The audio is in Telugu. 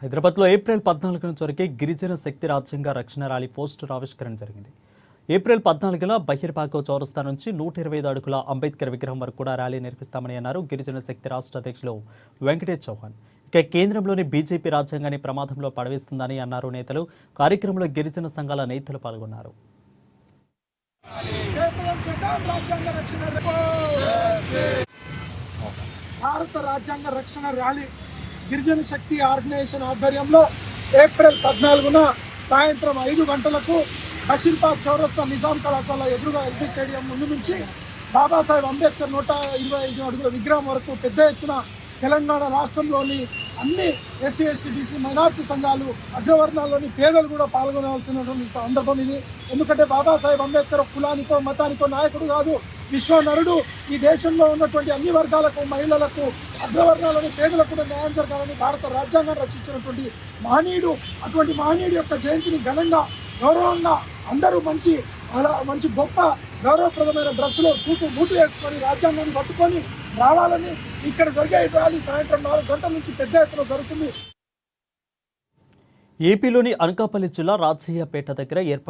హైదరాబాద్లో ఏప్రిల్ 14న జరిగే గిరిజన శక్తి రాజ్యాంగ రక్షణ ర్యాలీ పోస్టర్ ఆవిష్కరణ జరిగింది. ఏప్రిల్ 14న బహిర్బాగో చౌరస్తా నుంచి 125 అడుగుల అంబేద్కర్ విగ్రహం వరకు కూడా ర్యాలీ నిర్వహిస్తామని అన్నారు గిరిజన శక్తి రాష్ట్ర అధ్యక్షులు వెంకటేష్ చౌహాన్. ఇక కేంద్రంలోని బీజేపీ రాజ్యాంగాన్ని ప్రమాదంలో పడవేస్తుందని అన్నారు నేతలు. కార్యక్రమంలో గిరిజన సంఘాల నేతలు పాల్గొన్నారు. భారత రాజ్యాంగ రక్షణ ర్యాలీ గిరిజన శక్తి ఆర్గనైజేషన్ ఆధ్వర్యంలో ఏప్రిల్ 14న సాయంత్రం 5 గంటలకు బషీర్బాగ్ చౌరస్తా నిజాం కళాశాల ఎదురుగా ఎల్బీ స్టేడియం ముందు నుంచి బాబాసాహెబ్ అంబేద్కర్ 125 అడుగుల విగ్రహం వరకు పెద్ద ఎత్తున తెలంగాణ రాష్ట్రంలోని అన్ని ఎస్సీ ఎస్టీ బీసీ మైనార్టీ సంఘాలు అగ్రవర్ణాల్లోని పేదలు కూడా పాల్గొనవలసినటువంటి సందర్భం ఇది. ఎందుకంటే బాబాసాహెబ్ అంబేద్కర్ కులానికో మతానికో నాయకుడు కాదు, విశ్వనరుడు. ఈ దేశంలో ఉన్నటువంటి అన్ని వర్గాలకు, మహిళలకు, అగ్రవర్ణాలను, పేదలకు కూడా న్యాయం జరగాలని భారత రాజ్యాంగాన్ని రచించినటువంటి మహనీయుడు. అటువంటి మహనీయుడు యొక్క జయంతిని ఘనంగా గౌరవంగా అందరూ మంచి గొప్ప గౌరవప్రదమైన డ్రెస్సులో బూటు వేసుకొని రాజ్యాంగాన్ని పట్టుకొని రావాలని ఇక్కడ జరిగే ర్యాలీ సాయంత్రం 4 గంటల నుంచి పెద్ద ఎత్తున జరుగుతుంది. ఏపీలోని అనకాపల్లి జిల్లా రాజయ్యపేట దగ్గర ఏర్పాటు